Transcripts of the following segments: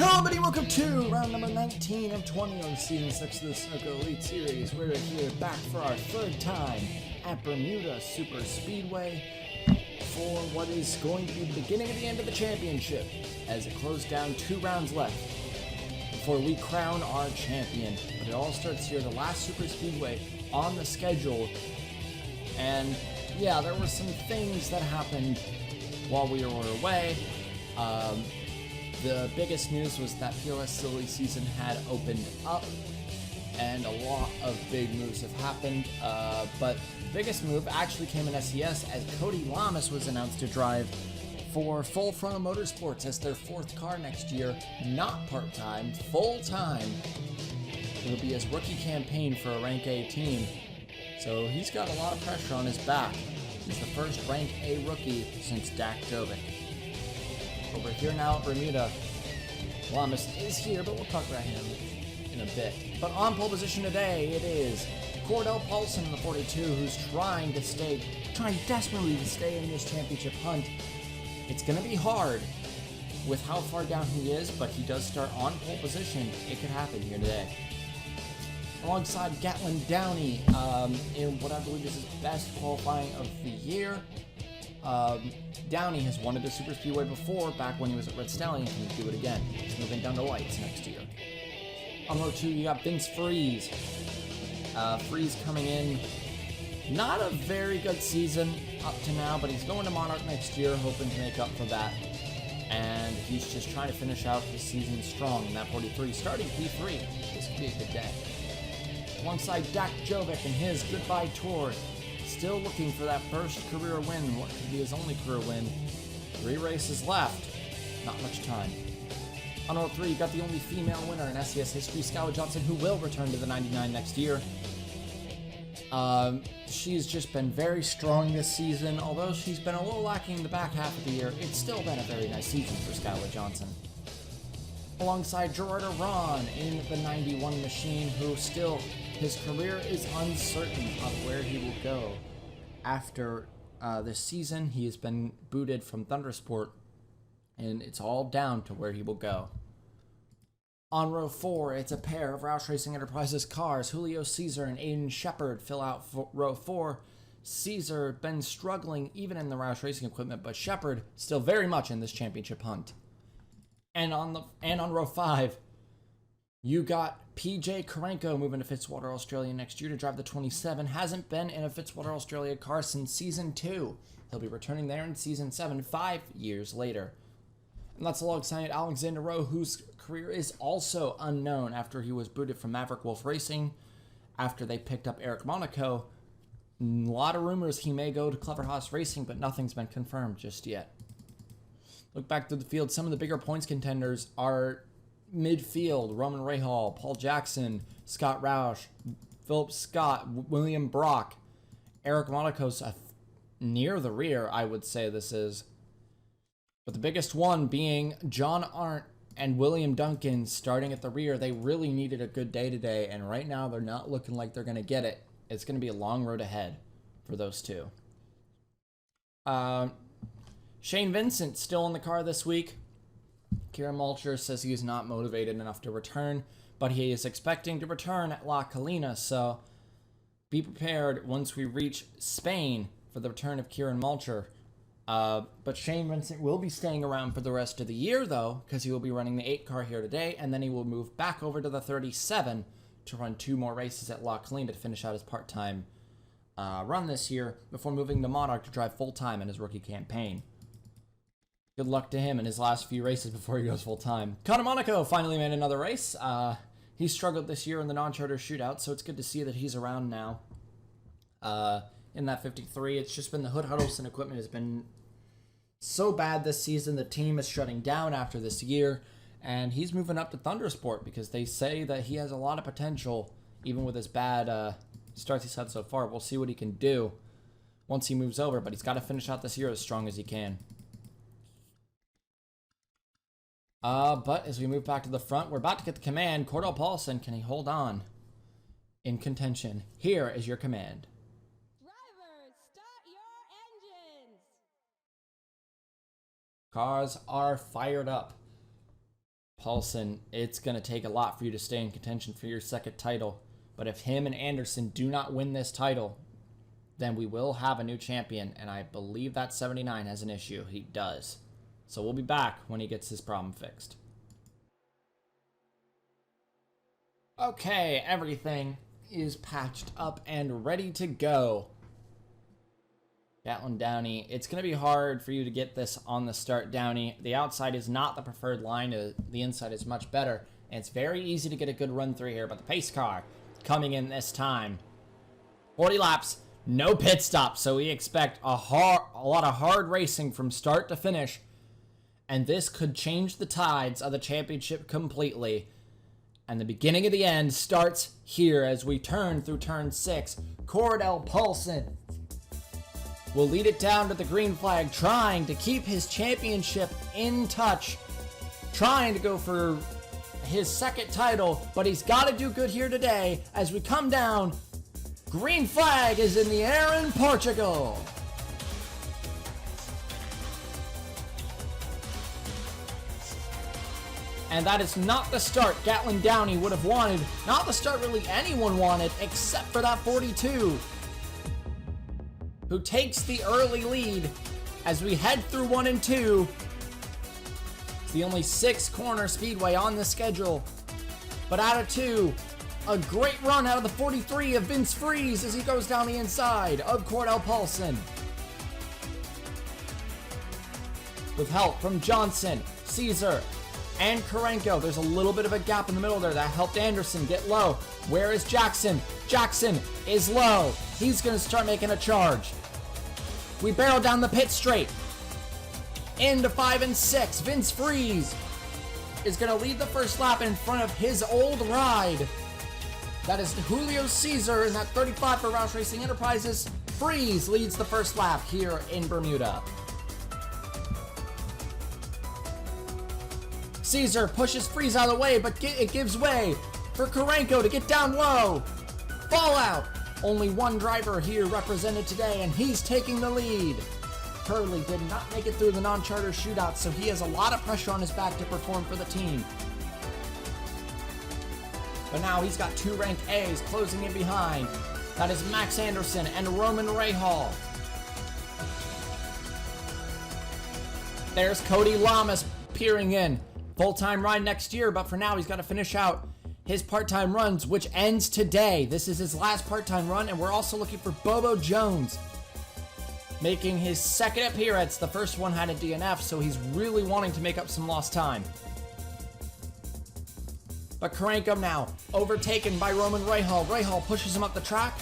Hello everybody, welcome to round number 19 of 20 on season 6 of the Sunoco Elite Series. We're here back for our third time at Bermuda Superspeedway for what is going to be the beginning of the end of the championship, as it closed down 2 rounds left before we crown our champion. But it all starts here, the last Superspeedway on the schedule. And yeah, there were some things that happened while we were away. The biggest news was that POS silly season had opened up, and a lot of big moves have happened, but the biggest move actually came in SES as Cody Lamas was announced to drive for Full Frontal Motorsports as their 4th car next year, not part-time, full-time. It'll be his rookie campaign for a Rank A team, so he's got a lot of pressure on his back. He's the first Rank A rookie since Dak Jovic. Over here now at Bermuda, Lamas is here, but we'll talk about him in a bit. But on pole position today, it is Cordell Paulson in the 42, who's trying desperately to stay in this championship hunt. It's going to be hard with how far down he is, but he does start on pole position. It could happen here today. Alongside Gatlin Downey in what I believe is his best qualifying of the year. Downey has won at the Superspeedway before, back when he was at Red Stallion. He can do it again. He's moving down to lights next year. On row 2, you got Vince Freeze. Freeze coming in, not a very good season up to now, but he's going to Monarch next year, hoping to make up for that. And he's just trying to finish out his season strong in that 43, starting P3. This could be a good day. Alongside Dak Jovic and his goodbye tour. Still looking for that first career win, what could be his only career win. 3 races left, not much time. On row 3, you got the only female winner in SES history, Skylar Johnson, who will return to the 99 next year. She's just been very strong this season, although she's been a little lacking in the back half of the year. It's still been a very nice season for Skylar Johnson. Alongside Gerard Ron in the 91 machine, who still, his career is uncertain of where he will go. After this season, he has been booted from Thundersport, and it's all down to where he will go. On row 4, it's a pair of Roush Racing Enterprises cars. Julio Caesar and Aiden Shepard fill out row 4. Caesar been struggling even in the Roush Racing equipment, but Shepard still very much in this championship hunt. And on row 5, you got PJ Karenko moving to Fitzwater Australia next year to drive the 27. Hasn't been in a Fitzwater Australia car since season 2. He'll be returning there in season 7, 5 years later. And that's alongside Alexander Rowe, whose career is also unknown after he was booted from Maverick Wolf Racing after they picked up Eric Monaco. A lot of rumors he may go to Clever Haas Racing, but nothing's been confirmed just yet. Look back through the field. Some of the bigger points contenders are midfield: Roman Rahal, Paul Jackson, Scott Roush, Philip Scott, William Brock. Eric Monaco's near the rear, I would say this is. But the biggest one being John Arndt and William Duncan starting at the rear. They really needed a good day today, and right now they're not looking like they're going to get it. It's going to be a long road ahead for those two. Shane Vincent still in the car this week. Kieran Mulcher says he is not motivated enough to return, but he is expecting to return at La Colina, so be prepared once we reach Spain for the return of Kieran Mulcher. But Shane Vincent will be staying around for the rest of the year, though, because he will be running the 8 car here today, and then he will move back over to the 37 to run 2 more races at La Colina to finish out his part-time run this year before moving to Monarch to drive full-time in his rookie campaign. Good luck to him in his last few races before he goes full-time. Connor Monaco finally made another race. He struggled this year in the non-charter shootout, so it's good to see that he's around now. In that 53, it's just been the Hood Huddleston equipment has been so bad this season. The team is shutting down after this year, and he's moving up to Thundersport because they say that he has a lot of potential, even with his bad starts he's had so far. We'll see what he can do once he moves over, but he's got to finish out this year as strong as he can. But as we move back to the front, we're about to get the command. Cordell Paulson, can he hold on in contention? Here is your command. Drivers, start your engines! Cars are fired up. Paulson, it's going to take a lot for you to stay in contention for your second title. But if him and Anderson do not win this title, then we will have a new champion. And I believe that 79 has an issue. He does. So we'll be back when he gets this problem fixed. Okay, everything is patched up and ready to go. Gatlin Downey, it's going to be hard for you to get this on the start, Downey. The outside is not the preferred line. The inside is much better. And it's very easy to get a good run through here. But the pace car coming in this time. 40 laps, no pit stop. So we expect a lot of hard racing from start to finish. And this could change the tides of the championship completely. And the beginning of the end starts here as we turn through turn 6. Cordell Paulson will lead it down to the green flag, trying to keep his championship in touch, trying to go for his second title, but he's got to do good here today as we come down. Green flag is in the air in Portugal. And that is not the start Gatlin Downey would have wanted, not the start really anyone wanted, except for that 42. Who takes the early lead as we head through 1 and 2. It's the only 6-corner speedway on the schedule. But out of 2, a great run out of the 43 of Vince Freeze as he goes down the inside of Cordell Paulson. With help from Johnson, Caesar, and Karenko. There's a little bit of a gap in the middle there. That helped Anderson get low. Where is Jackson? Jackson is low. He's going to start making a charge. We barrel down the pit straight. Into 5 and 6. Vince Freeze is going to lead the first lap in front of his old ride. That is Julio Caesar in that 35 for Roush Racing Enterprises. Freeze leads the first lap here in Bermuda. Caesar pushes Freeze out of the way, but it gives way for Karenko to get down low. Fallout. Only one driver here represented today, and he's taking the lead. Hurley did not make it through the non-charter shootout, so he has a lot of pressure on his back to perform for the team. But now he's got 2 ranked A's closing in behind. That is Max Anderson and Roman Rahal. There's Cody Lamas peering in. Full-time ride next year, but for now he's got to finish out his part-time runs, which ends today. This is his last part-time run, and we're also looking for Bobo Jones, making his second appearance. The first one had a DNF, so he's really wanting to make up some lost time. But Karenko now overtaken by Roman Rahal. Rahal pushes him up the track,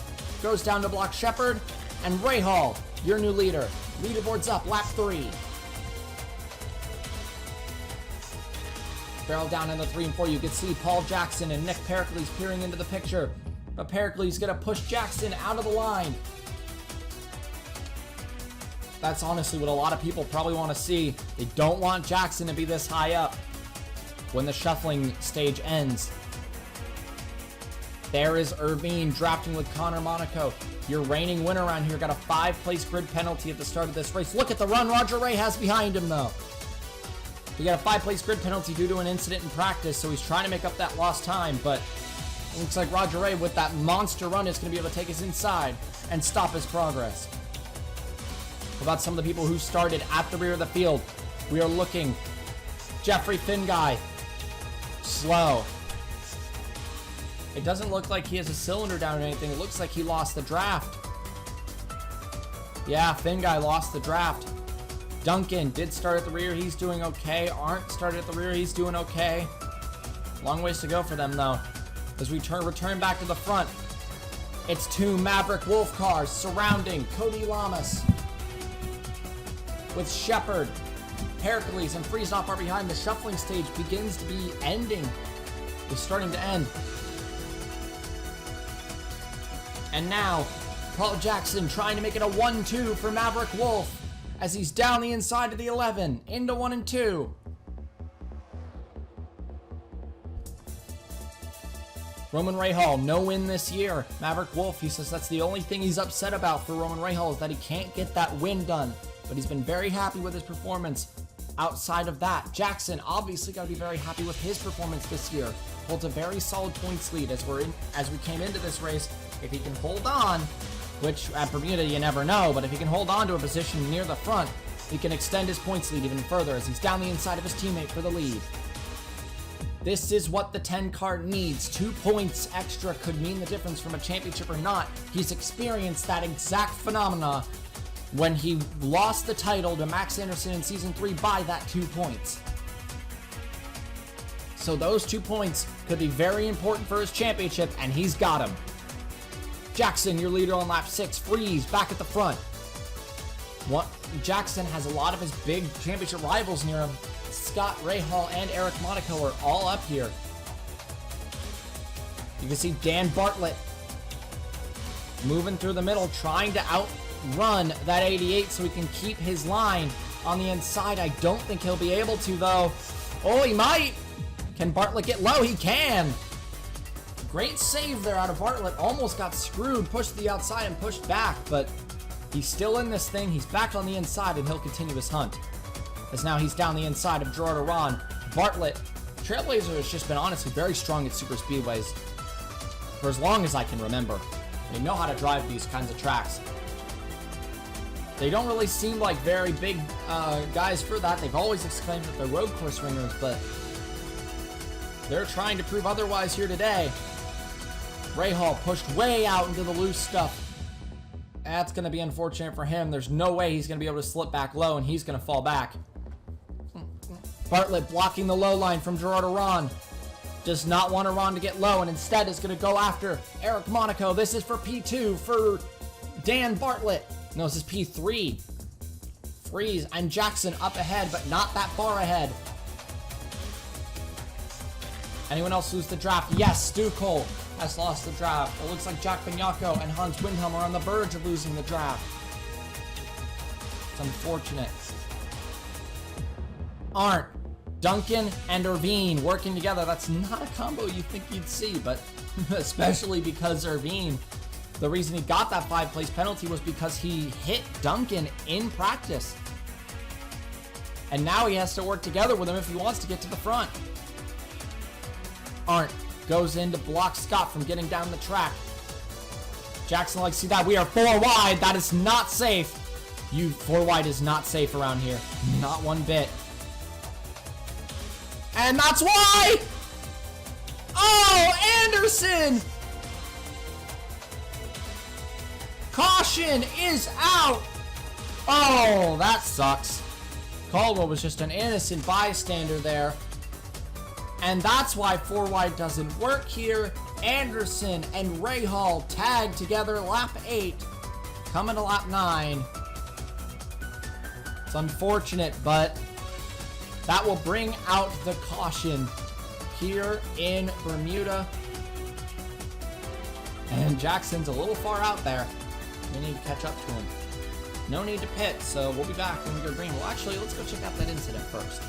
goes down to block Shepard, and Rahal, your new leader. Leaderboard's up, lap 3. Barrel down in the 3 and 4. You can see Paul Jackson and Nick Pericles peering into the picture. But Pericles going to push Jackson out of the line. That's honestly what a lot of people probably want to see. They don't want Jackson to be this high up when the shuffling stage ends. There is Irvine drafting with Connor Monaco. Your reigning winner around here got a 5-place grid penalty at the start of this race. Look at the run Roger Ray has behind him though. He got a 5-place grid penalty due to an incident in practice, so he's trying to make up that lost time, but it looks like Roger Ray with that monster run is going to be able to take us inside and stop his progress. What about some of the people who started at the rear of the field? We are looking. Jeffrey Finguy, slow. It doesn't look like he has a cylinder down or anything. It looks like he lost the draft. Yeah, Finguy lost the draft. Duncan did start at the rear. He's doing okay. Arndt started at the rear. He's doing okay. Long ways to go for them, though. As we return back to the front, it's 2 Maverick Wolf cars surrounding Cody Lamas. With Shepard, Pericles, and Freeze-Off are behind. The shuffling stage begins to be ending. It's starting to end. And now, Paul Jackson trying to make it a 1-2 for Maverick Wolf as he's down the inside of the 11 into 1 and 2. Roman Rahal, no win this year. Maverick Wolf, he says that's the only thing he's upset about for Roman Rahal is that he can't get that win done. But he's been very happy with his performance outside of that, Jackson obviously got to be very happy with his performance this year. Holds a very solid points lead as we came into this race. If he can hold on, which at Bermuda you never know, but if he can hold on to a position near the front, he can extend his points lead even further as he's down the inside of his teammate for the lead. This is what the 10 car needs. 2 points extra could mean the difference from a championship or not. He's experienced that exact phenomena when he lost the title to Max Anderson in Season 3 by that 2 points. So those 2 points could be very important for his championship, and he's got them. Jackson, your leader on lap 6. Freeze, back at the front. Jackson has a lot of his big championship rivals near him. Scott Rahal and Eric Monaco are all up here. You can see Dan Bartlett moving through the middle, trying to outrun that 88 so he can keep his line on the inside. I don't think he'll be able to, though. Oh, he might. Can Bartlett get low? He can. Great save there out of Bartlett. Almost got screwed, pushed to the outside and pushed back, but he's still in this thing. He's back on the inside, and he'll continue his hunt. As now he's down the inside of Gerard Aron. Bartlett, Trailblazer has just been honestly very strong at super speedways for as long as I can remember. They know how to drive these kinds of tracks. They don't really seem like very big guys for that. They've always exclaimed that they're road course ringers, but they're trying to prove otherwise here today. Rahal pushed way out into the loose stuff. That's going to be unfortunate for him. There's no way he's going to be able to slip back low, and he's going to fall back. Bartlett blocking the low line from Gerard Aron. Does not want Aron to get low, and instead is going to go after Eric Monaco. This is for P2 for Dan Bartlett. No, this is P3. Freeze and Jackson up ahead, but not that far ahead. Anyone else lose the draft? Yes, Stu Cole has lost the draft. It looks like Jack Bignacco and Hans Windham are on the verge of losing the draft. It's unfortunate. Aren't Duncan and Irvine working together? That's not a combo you think you'd see, but especially because Irvine, the reason he got that 5th-place penalty was because he hit Duncan in practice. And now he has to work together with him if he wants to get to the front. Arndt goes in to block Scott from getting down the track. Jackson likes to see that. We are 4 wide. That is not safe. 4 wide is not safe around here. Not one bit. And that's why! Oh, Anderson! Caution is out! Oh, that sucks. Caldwell was just an innocent bystander there. And that's why 4 wide doesn't work here. Anderson and Rahal tag together lap 8. Coming to lap 9. It's unfortunate, but that will bring out the caution here in Bermuda. And Jackson's a little far out there. We need to catch up to him. No need to pit, so we'll be back when we go green. Well, actually, let's go check out that incident first.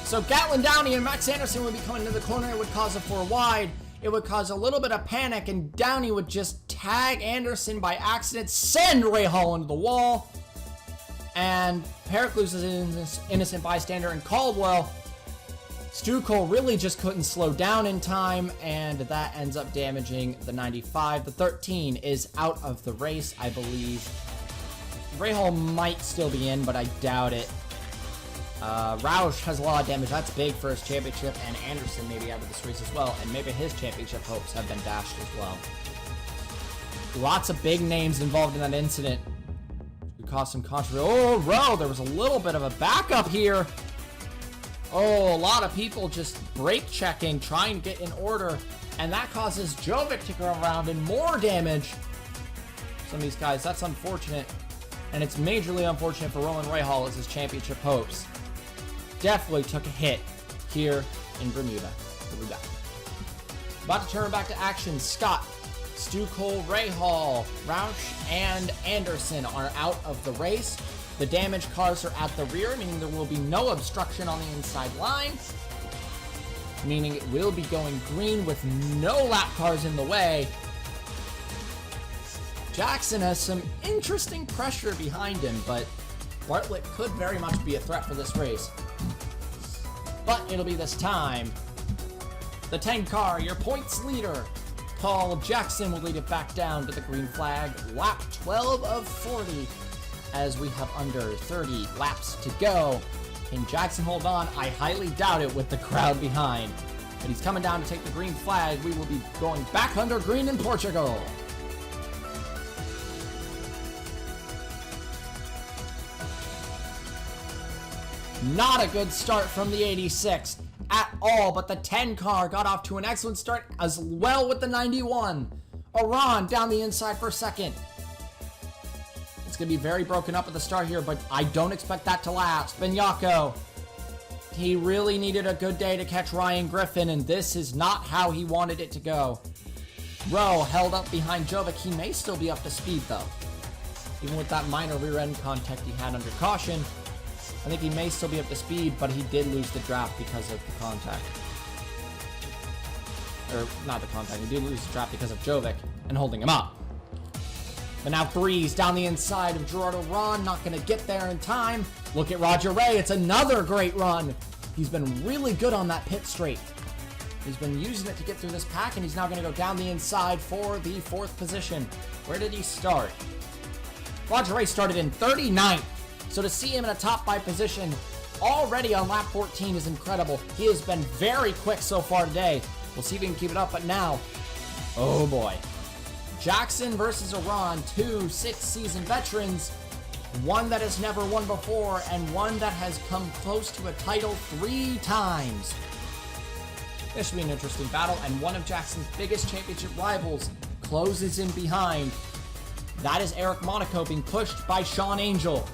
So Gatlin Downey and Max Anderson would be coming to the corner. It would cause a 4 wide. It would cause a little bit of panic, and Downey would just tag Anderson by accident, send Rahal into the wall. And Pericles is an innocent bystander, and Caldwell, Stu Cole really just couldn't slow down in time, and that ends up damaging the 95. The 13 is out of the race, I believe. Rahal might still be in, but I doubt it. Roush has a lot of damage. That's big for his championship, and Anderson may be out of this race as well, and maybe his championship hopes have been dashed as well. Lots of big names involved in that incident. It caused some controversy. Oh, Rowe, there was a little bit of a backup here. Oh, a lot of people just brake checking, trying to get in order, and that causes Jovic to go around and more damage. Some of these guys, that's unfortunate, and it's majorly unfortunate for Roland Rahal as his championship hopes. Definitely took a hit here in Bermuda. We'll be back. About to turn back to action. Scott, Stu Cole, Rahal, Roush, and Anderson are out of the race. The damaged cars are at the rear, meaning there will be no obstruction on the inside line, meaning it will be going green with no lap cars in the way. Jackson has some interesting pressure behind him, but Bartlett could very much be a threat for this race. But it'll be this time. The 10 car, your points leader, Paul Jackson, will lead it back down to the green flag. Lap 12 of 40 as we have under 30 laps to go. Can Jackson hold on? I highly doubt it with the crowd behind. But he's coming down to take the green flag. We will be going back under green in Portugal. Not a good start from the 86 at all, but the 10 car got off to an excellent start as well with the 91. Iran down the inside for second. It's going to be very broken up at the start here, but I don't expect that to last. Benyako, he really needed a good day to catch Ryan Griffin, and this is not how he wanted it to go. Rowe held up behind Jovic. He may still be up to speed, though. Even with that minor rear end contact he had under caution, I think he may still be up to speed, but he did lose the draft because of the contact. Or, not the contact, he did lose the draft because of Jovic and holding him up. But now Breeze down the inside of Gerardo Ron, not going to get there in time. Look at Roger Ray, it's another great run. He's been really good on that pit straight. He's been using it to get through this pack, and he's now going to go down the inside for the 4th position. Where did he start? Roger Ray started in 39th. So to see him in a top 5 position already on lap 14 is incredible. He has been very quick so far today. We'll see if he can keep it up, but now, oh boy. Jackson versus Iran, 2 6-season veterans. One that has never won before, and one that has come close to a title 3 times. This should be an interesting battle, and one of Jackson's biggest championship rivals closes in behind. That is Eric Monaco being pushed by Sean Angel.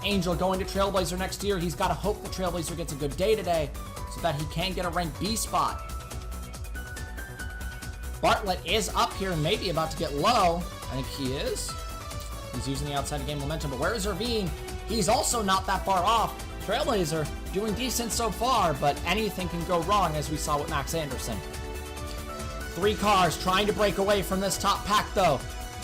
Angel going to Trailblazer next year. He's got to hope the Trailblazer gets a good day today so that he can get a rank B spot. Bartlett is up here, maybe about to get low. I think he is. He's using the outside to gain momentum, but where is Irvine? He's also not that far off. Trailblazer doing decent so far, but anything can go wrong, as we saw with Max Anderson. 3 cars trying to break away from this top pack, though.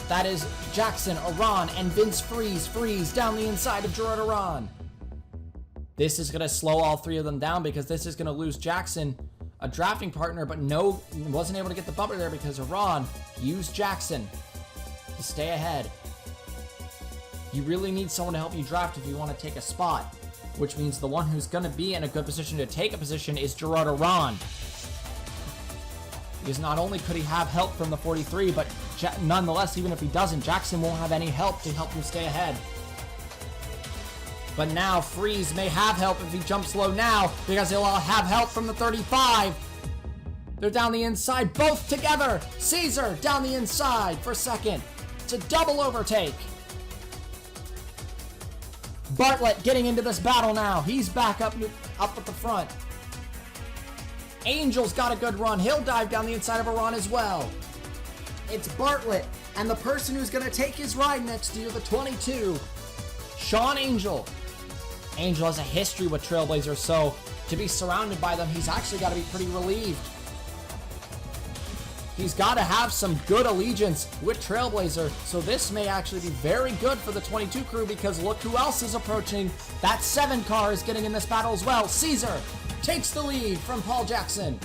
That is Jackson, Iran, and Vince Freeze. Freeze down the inside of Gerard Iran. This is going to slow all 3 of them down because this is going to lose Jackson, a drafting partner, but no, wasn't able to get the bumper there because Iran used Jackson to stay ahead. You really need someone to help you draft if you want to take a spot, which means the one who's going to be in a good position to take a position is Gerard Iran. Because not only could he have help from the 43, but nonetheless, even if he doesn't, Jackson won't have any help to help him stay ahead. But now Freeze may have help if he jumps low now, because he'll have help from the 35. They're down the inside, both together. Caesar down the inside for second. It's a double overtake. Bartlett getting into this battle now. He's back up at the front. Angel's got a good run. He'll dive down the inside of Iran as well. It's Bartlett and the person who's going to take his ride next year, the 22, Sean Angel. Angel has a history with Trailblazers, so to be surrounded by them, he's actually got to be pretty relieved. He's got to have some good allegiance with Trailblazer, so this may actually be very good for the 22 crew because look who else is approaching. That 7 car is getting in this battle as well. Caesar takes the lead from Paul Jackson.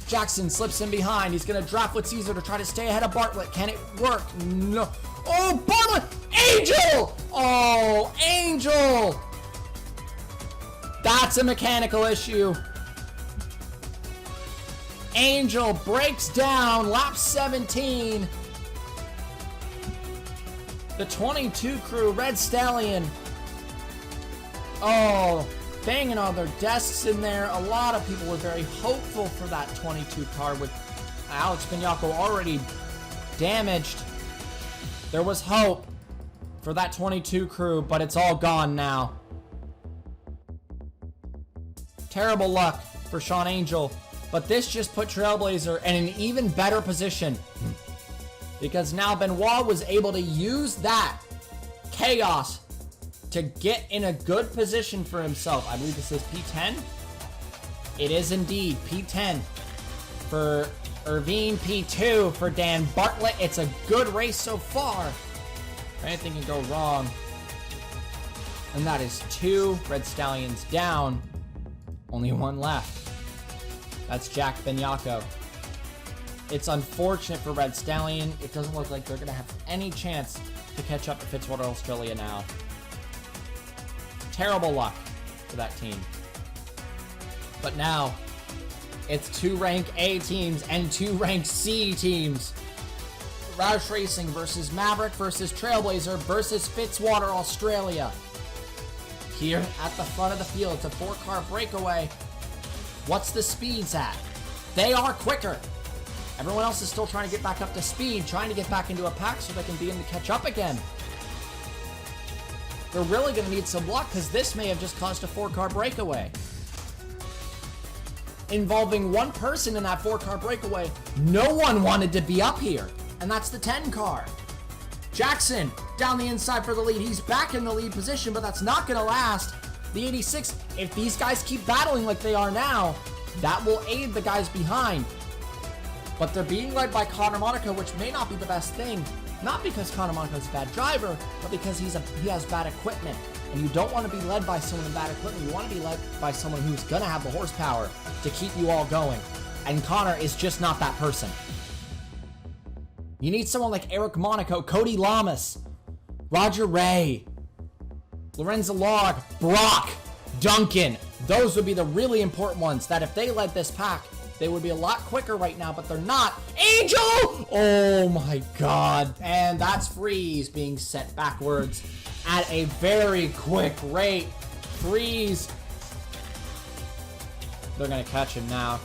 Jackson slips in behind. He's going to draft with Caesar to try to stay ahead of Bartlett. Can it work? No. Oh, Bartlett! Angel! Oh, Angel! That's a mechanical issue. Angel breaks down lap 17. The 22 crew, Red Stallion. Oh, banging on their desks in there. A lot of people were very hopeful for that 22 car with Alex Benyako already damaged. There was hope for that 22 crew, but it's all gone now. Terrible luck for Sean Angel, but this just put Trailblazer in an even better position because now Benoit was able to use that chaos to get in a good position for himself. I believe this is P10. It is indeed P10 for Irvine, P2 for Dan Bartlett. It's a good race so far. If anything can go wrong, And that is 2 Red Stallions down. Only 1 left. That's Jack Benyako. It's unfortunate for Red Stallion. It doesn't look like they're going to have any chance to catch up to Fitzwater Australia now. Terrible luck for that team. But now, it's 2 rank A teams and 2 rank C teams. Roush Racing versus Maverick versus Trailblazer versus Fitzwater Australia. Here at the front of the field, it's a 4-car breakaway. What's the speeds at? They are quicker. Everyone else is still trying to get back up to speed, trying to get back into a pack so they can begin to catch up again. They're really going to need some luck because this may have just caused a 4-car breakaway. Involving 1 person in that 4-car breakaway, no one wanted to be up here, and that's the 10-car. Jackson down the inside for the lead. He's back in the lead position, but that's not going to last. The 86, if these guys keep battling like they are now, that will aid the guys behind. But they're being led by Connor Monaco, which may not be the best thing. Not because Connor Monaco is a bad driver, but because he has bad equipment. And you don't want to be led by someone with bad equipment. You want to be led by someone who's going to have the horsepower to keep you all going. And Connor is just not that person. You need someone like Eric Monaco, Cody Lamas, Roger Ray, Lorenzo Log, Brock, Duncan. Those would be the really important ones that if they led this pack, they would be a lot quicker right now, but they're not. Angel! Oh my god. And that's Freeze being set backwards at a very quick rate. Freeze. They're going to catch him now.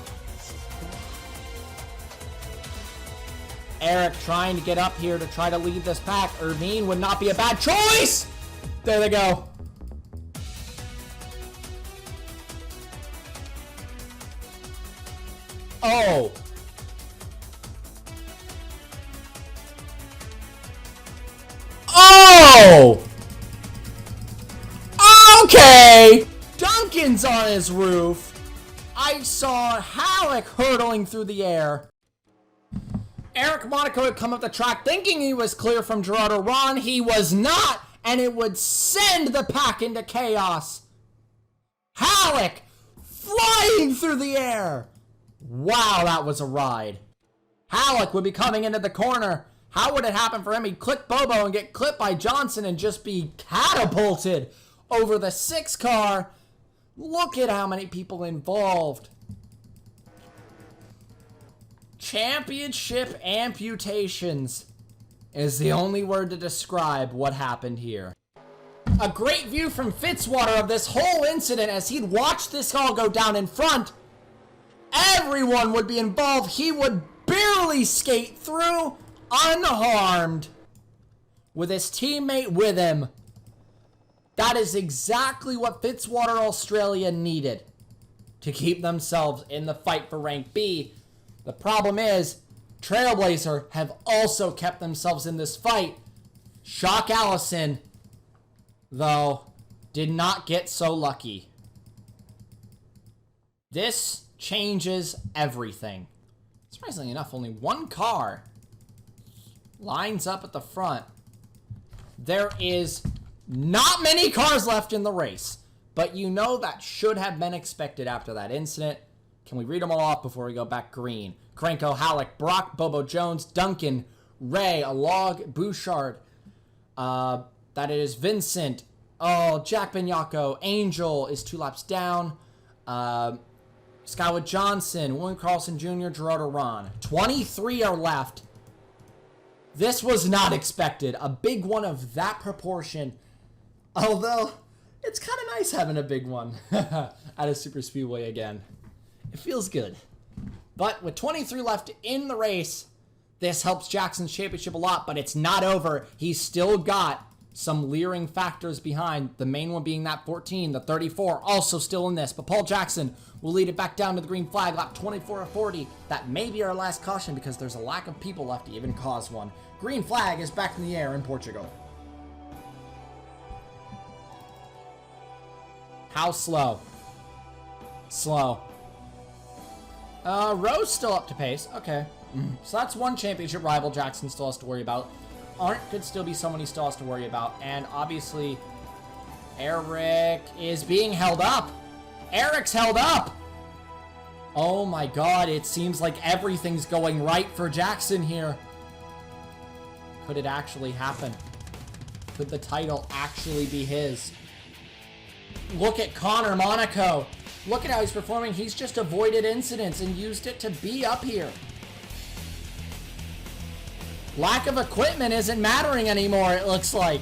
Eric trying to get up here to try to lead this pack. Irvine would not be a bad choice. There they go. Oh. Oh. Okay. Duncan's on his roof. I saw Halleck hurtling through the air. Eric Monaco had come up the track thinking he was clear from Gerardo Ron. He was not, and it would send the pack into chaos. Halleck flying through the air. Wow, that was a ride. Halleck would be coming into the corner. How would it happen for him? He'd click Bobo and get clipped by Johnson and just be catapulted over the 6-car. Look at how many people involved. Championship amputations is the only word to describe what happened here. A great view from Fitzwater of this whole incident as he'd watched this all go down in front. Everyone would be involved. He would barely skate through unharmed with his teammate with him. That is exactly what Fitzwater Australia needed to keep themselves in the fight for rank B. The problem is, Trailblazer have also kept themselves in this fight. Shock Allison, though, did not get so lucky. This changes everything. Surprisingly enough, only 1 car lines up at the front. There is not many cars left in the race, but you know that should have been expected after that incident. Can we read them all off before we go back green? Cranko, Halleck, Brock, Bobo Jones, Duncan, Ray, Alog, Bouchard. That is Vincent. Oh, Jack Benyako. Angel is 2 laps down. Skywood Johnson, William Carlson Jr., Gerardo Ron. 23 are left. This was not expected. A big one of that proportion. Although, it's kind of nice having a big one at a Superspeedway again. It feels good. But with 23 left in the race, this helps Jackson's championship a lot, but it's not over. He's still got some leering factors behind, the main one being that 14, the 34, also still in this. But Paul Jackson will lead it back down to the green flag, lap 24 of 40. That may be our last caution because there's a lack of people left to even cause one. Green flag is back in the air in Portugal. How slow? Slow. Rose still up to pace. Okay. So that's one championship rival Jackson still has to worry about. Arndt could still be someone he still has to worry about. And obviously, Eric is being held up. Eric's held up. Oh my god, it seems like everything's going right for Jackson here. Could it actually happen? Could the title actually be his? Look at Connor Monaco. Look at how he's performing. He's just avoided incidents and used it to be up here. Lack of equipment isn't mattering anymore, it looks like.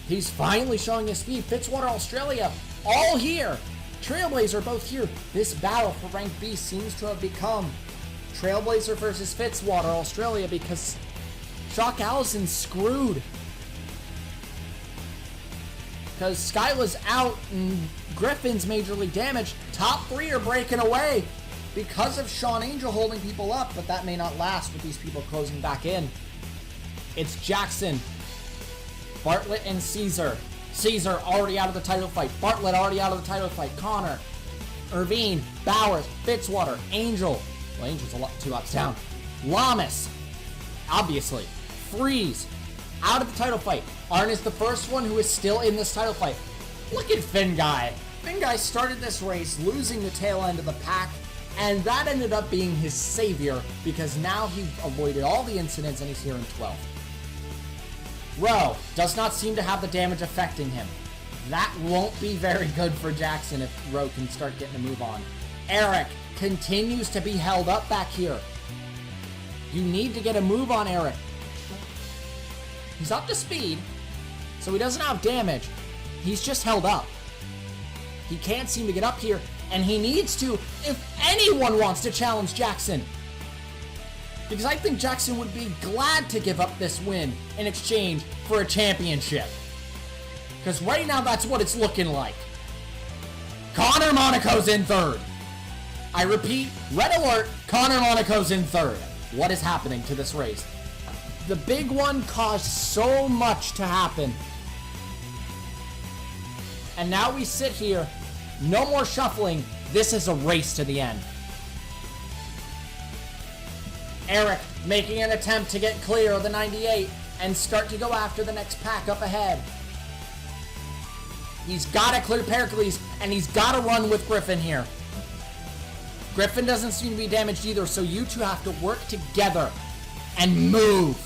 He's finally showing his speed. Fitzwater Australia, all here. Trailblazer both here. This battle for rank B seems to have become Trailblazer versus Fitzwater Australia because Shock Allison's screwed. Because Skyla's out and Griffin's majorly damaged. Top three are breaking away because of Sean Angel holding people up, but that may not last with these people closing back in. It's Jackson, Bartlett, and Caesar. Caesar already out of the title fight. Bartlett already out of the title fight. Connor, Irvine, Bowers, Fitzwater, Angel. Well, Angel's a lot 2 outs down. Lamas, obviously. Freeze, out of the title fight. Arn is the first one who is still in this title fight. Look at Finguy. Finguy started this race losing the tail end of the pack, and that ended up being his savior because now he avoided all the incidents and he's here in 12th. Rowe does not seem to have the damage affecting him. That won't be very good for Jackson if Rowe can start getting a move on. Eric continues to be held up back here. You need to get a move on Eric. He's up to speed, so he doesn't have damage. He's just held up. He can't seem to get up here, and he needs to if anyone wants to challenge Jackson. Because I think Jackson would be glad to give up this win in exchange for a championship. Because right now, that's what it's looking like. Connor Monaco's in third. I repeat, red alert, Connor Monaco's in third. What is happening to this race? The big one caused so much to happen. And now we sit here, no more shuffling. This is a race to the end. Eric making an attempt to get clear of the 98 and start to go after the next pack up ahead. He's got to clear Pericles, and he's got to run with Griffin here. Griffin doesn't seem to be damaged either, so you two have to work together and move.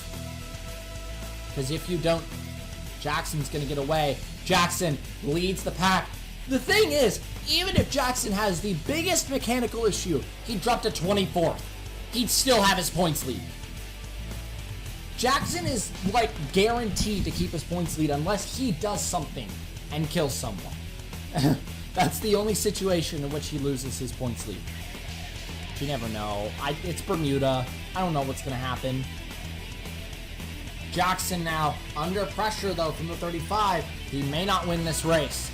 Because if you don't, Jackson's going to get away. Jackson leads the pack. The thing is, even if Jackson has the biggest mechanical issue, he dropped to 24th. He'd still have his points lead. Jackson is like guaranteed to keep his points lead unless he does something and kills someone. That's the only situation in which he loses his points lead. You never know. It's Bermuda. I don't know what's going to happen. Jackson now under pressure though from the 35. He may not win this race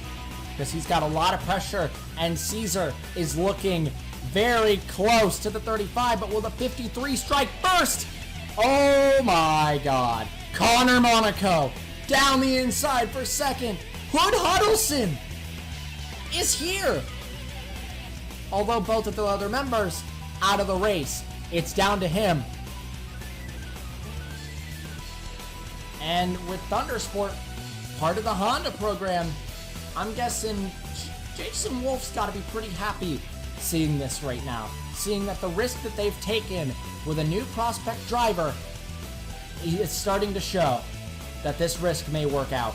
because he's got a lot of pressure, and Caesar is looking very close to the 35, but will the 53 strike first? Oh my god. Connor Monaco down the inside for second. Hood Huddleston is here. Although both of the other members out of the race, it's down to him. And with Thundersport, part of the Honda program, I'm guessing Jason Wolf's got to be pretty happy seeing this right now. Seeing that the risk that they've taken with a new prospect driver is starting to show that this risk may work out.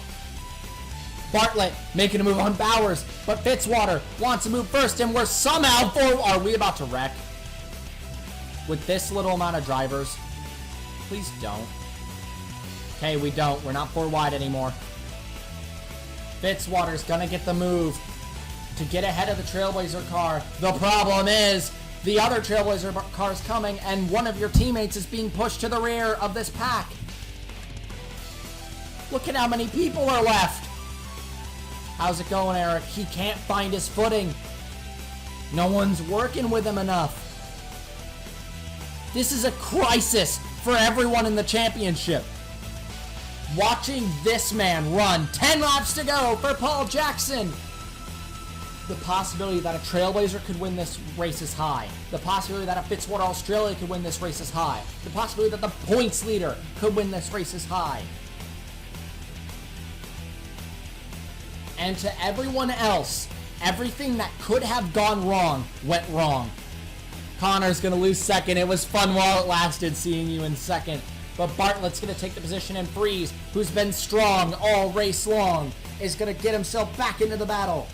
Bartlett making a move on Bowers, but Fitzwater wants to move first, and we're somehow are we about to wreck? With this little amount of drivers? Please don't. Okay, we don't. We're not 4 wide anymore. Fitzwater's gonna get the move to get ahead of the Trailblazer car. The problem is, the other Trailblazer car is coming, and one of your teammates is being pushed to the rear of this pack. Look at how many people are left. How's it going, Eric? He can't find his footing. No one's working with him enough. This is a crisis for everyone in the championship. Watching this man run 10 laps to go for Paul Jackson. The possibility that a Trailblazer could win this race is high. The possibility that a Fitzwater Australia could win this race is high. The possibility that the points leader could win this race is high. And to everyone else, everything that could have gone wrong went wrong. Connor's going to lose second. It was fun while it lasted seeing you in second. But Bartlett's going to take the position, and Freeze, who's been strong all race long, is going to get himself back into the battle.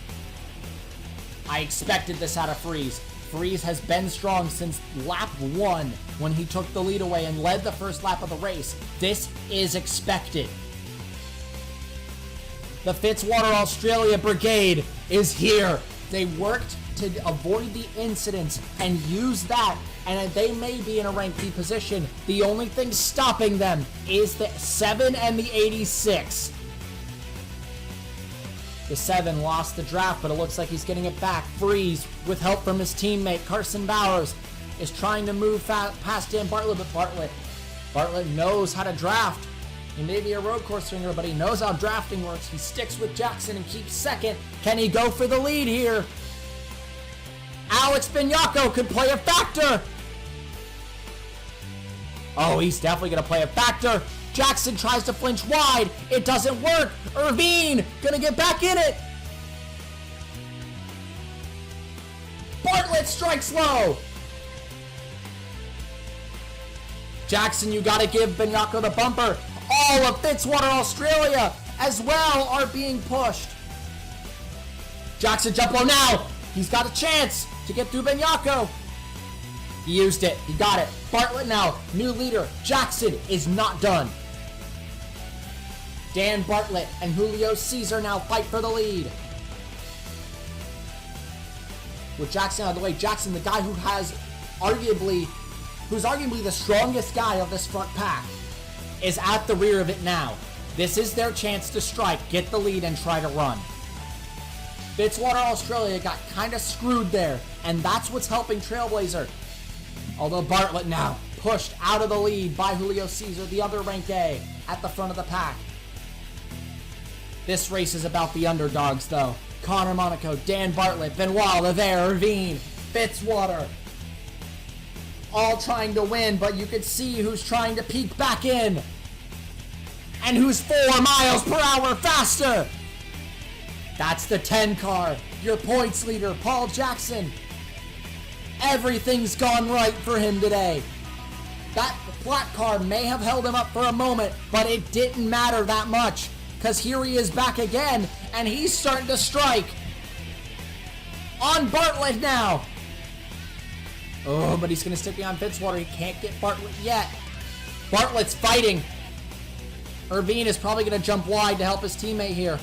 I expected this out of Freeze. Freeze has been strong since lap 1 when he took the lead away and led the first lap of the race. This is expected. The Fitzwater Australia Brigade is here. They worked to avoid the incidents and use that, and they may be in a rank B position. The only thing stopping them is the 7 and the 86. The 7 lost the draft, but it looks like he's getting it back. Freeze, with help from his teammate Carson Bowers, is trying to move past Dan Bartlett, but Bartlett knows how to draft. He may be a road course swinger, but he knows how drafting works. He sticks with Jackson and keeps second. Can he go for the lead here? Alex Bignacco could play a factor. Oh, he's definitely going to play a factor. Jackson tries to flinch wide. It doesn't work. Irvine going to get back in it. Bartlett strikes low. Jackson, you got to give Bignacco the bumper. All of Fitzwater Australia as well are being pushed. Jackson jump low now. He's got a chance to get through Bignacco. He used it. He got it. Bartlett now, new leader. Jackson is not done. Dan Bartlett and Julio Cesar now fight for the lead. With Jackson out of the way, Jackson, the guy who's arguably the strongest guy of this front pack, is at the rear of it now. This is their chance to strike, get the lead, and try to run. Fitzwater Australia got kind of screwed there, and that's what's helping Trailblazer. Although Bartlett now pushed out of the lead by Julio Cesar, the other rank A, at the front of the pack. This race is about the underdogs, though. Connor Monaco, Dan Bartlett, Benoit, Levere, Irvine, Fitzwater. All trying to win, but you can see who's trying to peek back in. And who's 4 miles per hour faster. That's the 10 car. Your points leader, Paul Jackson. Everything's gone right for him today. That flat car may have held him up for a moment, but it didn't matter that much. Because here he is back again, and he's starting to strike. On Bartlett now. Oh, but he's going to stick behind Fitzwater. He can't get Bartlett yet. Bartlett's fighting. Irvine is probably going to jump wide to help his teammate here.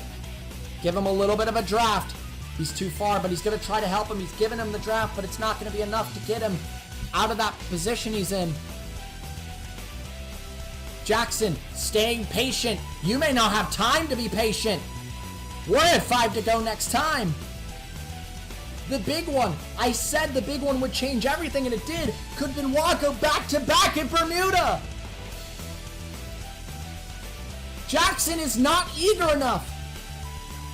Give him a little bit of a draft. He's too far, but he's going to try to help him. He's giving him the draft, but it's not going to be enough to get him out of that position he's in. Jackson staying patient. You may not have time to be patient. We're at 5 to go next time. The big one. I said the big one would change everything, and it did. Could Benoit go back-to-back in Bermuda? Jackson is not eager enough.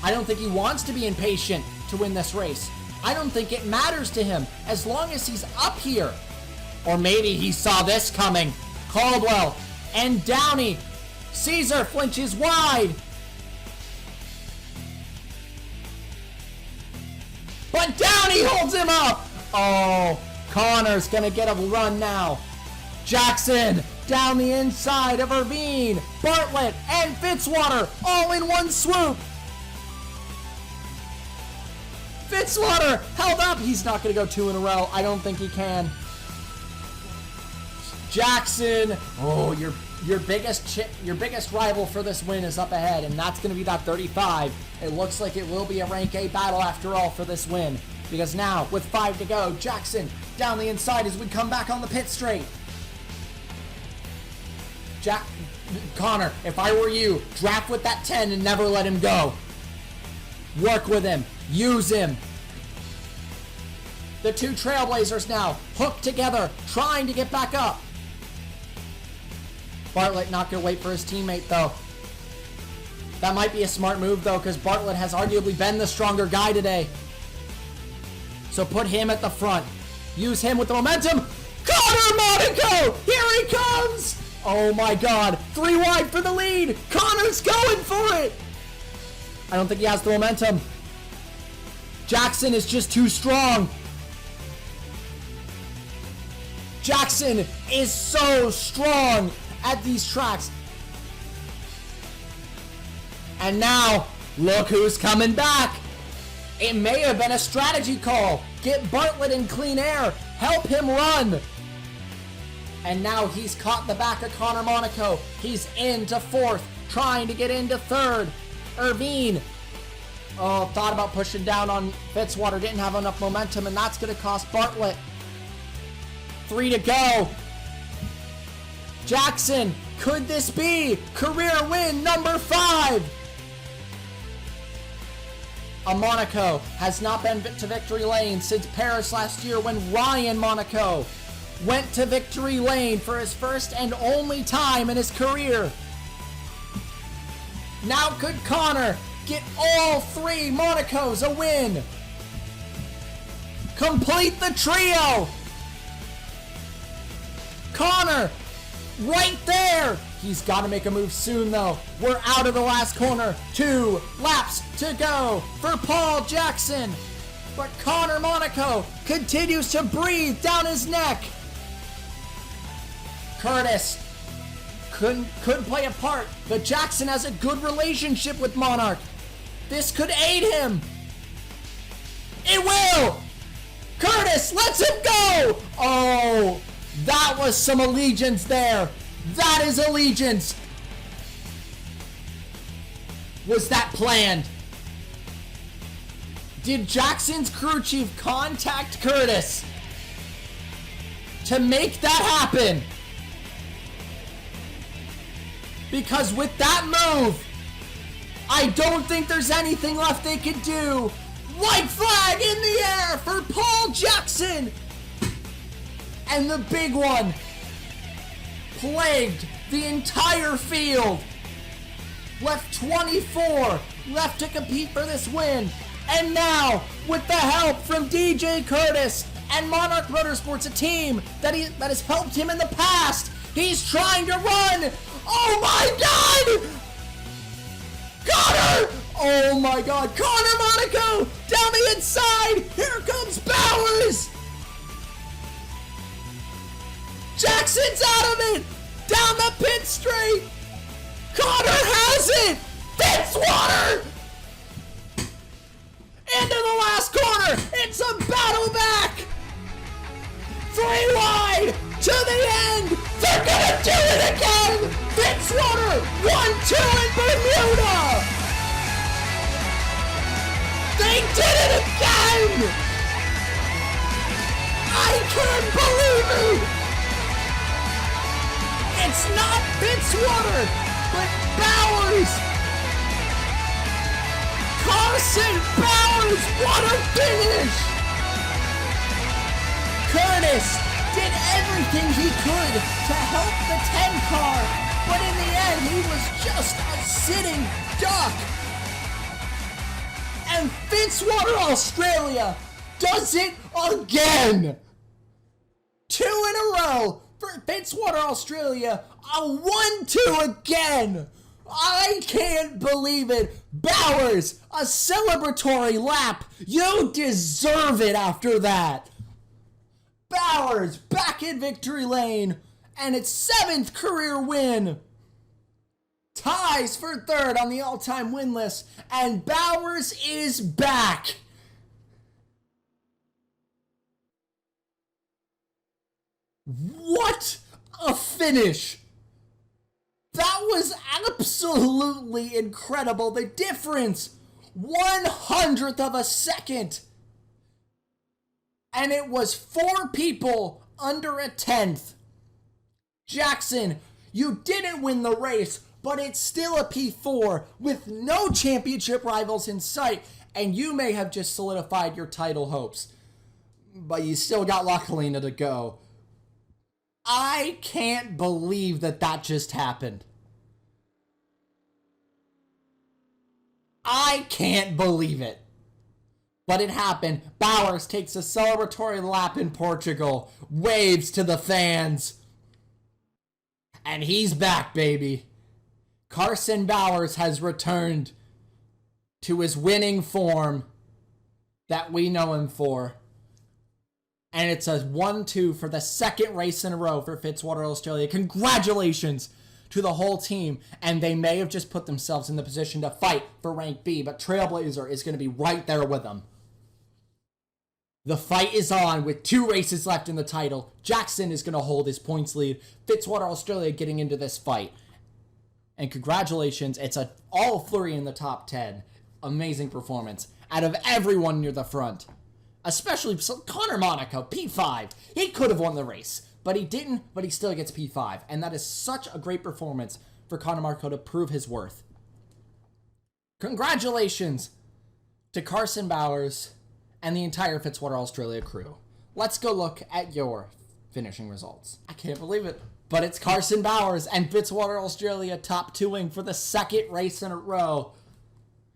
I don't think he wants to be impatient to win this race. I don't think it matters to him as long as he's up here. Or maybe he saw this coming. Caldwell and Downey. Caesar flinches wide. But Downey holds him up. Oh, Connor's going to get a run now. Jackson down the inside of Irvine, Bartlett, and Fitzwater all in one swoop. Fitzwater held up. He's not going to go 2 in a row. I don't think he can. Jackson, oh, your biggest rival for this win is up ahead, and that's going to be that 35. It looks like it will be a rank A battle after all for this win, because now with 5 to go, Jackson down the inside as we come back on the pit straight. Connor, if I were you, draft with that 10 and never let him go. Work with him. Use him. The two Trailblazers now hooked together, trying to get back up. Bartlett not going to wait for his teammate, though. That might be a smart move, though, because Bartlett has arguably been the stronger guy today. So put him at the front. Use him with the momentum. Connor Monaco! Here he comes! Oh my god. 3 wide for the lead. Connor's going for it! I don't think he has the momentum. Jackson is just too strong. Jackson is so strong at these tracks. And now, look who's coming back. It may have been a strategy call. Get Bartlett in clean air. Help him run. And now he's caught the back of Connor Monaco. He's into fourth, trying to get into third. Irvine. Oh, thought about pushing down on Fitzwater. Didn't have enough momentum, and that's going to cost Bartlett. 3 to go. Jackson, could this be career win number 5? A Monaco has not been to victory lane since Paris last year when Ryan Monaco went to victory lane for his first and only time in his career. Now could Connor get all 3 Monacos a win? Complete the trio. Connor, right there. He's got to make a move soon, though. We're out of the last corner. 2 laps to go for Paul Jackson. But Connor Monaco continues to breathe down his neck. Curtis couldn't play a part, but Jackson has a good relationship with Monarch. This could aid him. It will. Curtis lets him go. Oh, that was some allegiance there. That is allegiance. Was that planned? Did Jackson's crew chief contact Curtis to make that happen? Because with that move, I don't think there's anything left they can do. White flag in the air for Paul Jackson. And the big one plagued the entire field. Left 24 left to compete for this win. And now, with the help from DJ Curtis and Monarch Motorsports, a team that has helped him in the past, he's trying to run. Oh my God! Connor! Oh my God, Connor Monaco down the inside. Here comes Bowers. Jackson's out of it! Down the pit straight! Connor has it! Fitzwater! Into the last corner! It's a battle back! 3 wide! To the end! They're gonna do it again! Fitzwater! 1-2 in Bermuda! They did it again! I can't believe it! It's not Fitzwater, but Bowers! Carson Bowers, what a finish! Curtis did everything he could to help the 10 car, but in the end he was just a sitting duck. And Fitzwater Australia does it again! 2 in a row for Fitzwater Australia, a 1-2 again! I can't believe it! Bowers, a celebratory lap! You deserve it after that! Bowers back in victory lane, and its 7th career win! Ties for 3rd on the all-time win list, and Bowers is back! What a finish! That was absolutely incredible. The difference, 1/100th of a second. And it was 4 people under a 10th. Jackson, you didn't win the race, but it's still a P4 with no championship rivals in sight, and you may have just solidified your title hopes. But you still got La Colina to go. I can't believe that just happened. I can't believe it. But it happened. Bowers takes a celebratory lap in Portugal, waves to the fans. And he's back, baby. Carson Bowers has returned to his winning form that we know him for. And it's a 1-2 for the second race in a row for Fitzwater Australia. Congratulations to the whole team. And they may have just put themselves in the position to fight for rank B, but Trailblazer is going to be right there with them. The fight is on with 2 races left in the title. Jackson is going to hold his points lead. Fitzwater Australia getting into this fight. And congratulations, it's a all flurry in the top 10. Amazing performance out of everyone near the front. Especially Connor Monaco, P5. He could have won the race, but he didn't, but he still gets P5. And that is such a great performance for Connor Monaco to prove his worth. Congratulations to Carson Bowers and the entire Fitzwater Australia crew. Let's go look at your finishing results. I can't believe it, but it's Carson Bowers and Fitzwater Australia top 2ing for the second race in a row.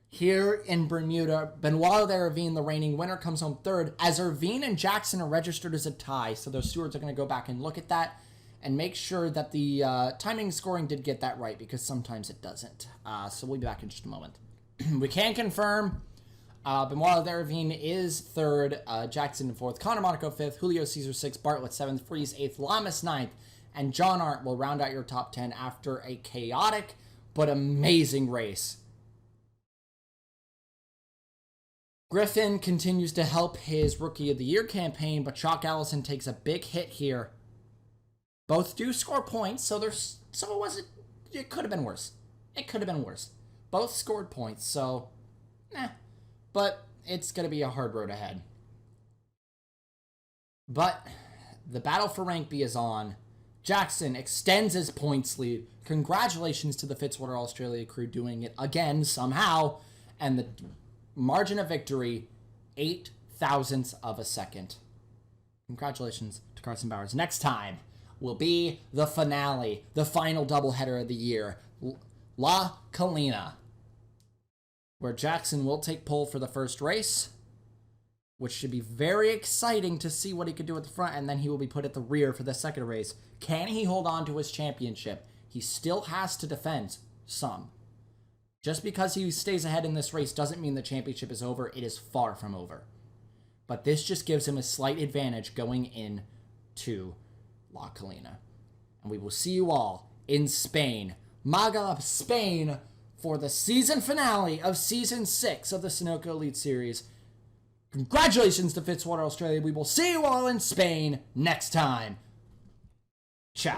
Here in Bermuda, Benoit Irvine, the reigning winner, comes home third, as Irvine and Jackson are registered as a tie, so those stewards are going to go back and look at that and make sure that the timing scoring did get that right, because sometimes it doesn't. So we'll be back in just a moment. We can confirm Benoit Irvine is third, Jackson in fourth, Connor Monaco fifth, Julio Cesar sixth, Bartlett seventh, Freeze eighth, Lamas ninth, and John Arndt will round out your top 10 after a chaotic but amazing race. Griffin continues to help his Rookie of the Year campaign, but Chalk Allison takes a big hit here. Both do score points, so it could have been worse. It could have been worse. Both scored points, so but it's going to be a hard road ahead. But the battle for rank B is on. Jackson extends his points lead. Congratulations to the Fitzwater Australia crew doing it again somehow, and the margin of victory, 8 thousandths of a second. Congratulations to Carson Bowers. Next time will be the finale, the final doubleheader of the year, La Colina, where Jackson will take pole for the first race, which should be very exciting to see what he could do at the front, and then he will be put at the rear for the second race. Can he hold on to his championship? He still has to defend some. Just because he stays ahead in this race doesn't mean the championship is over. It is far from over. But this just gives him a slight advantage going into La Colina. And we will see you all in Spain. Málaga, Spain, for the season finale of Season 6 of the Sunoco Elite Series. Congratulations to Fitzwater Australia. We will see you all in Spain next time. Ciao.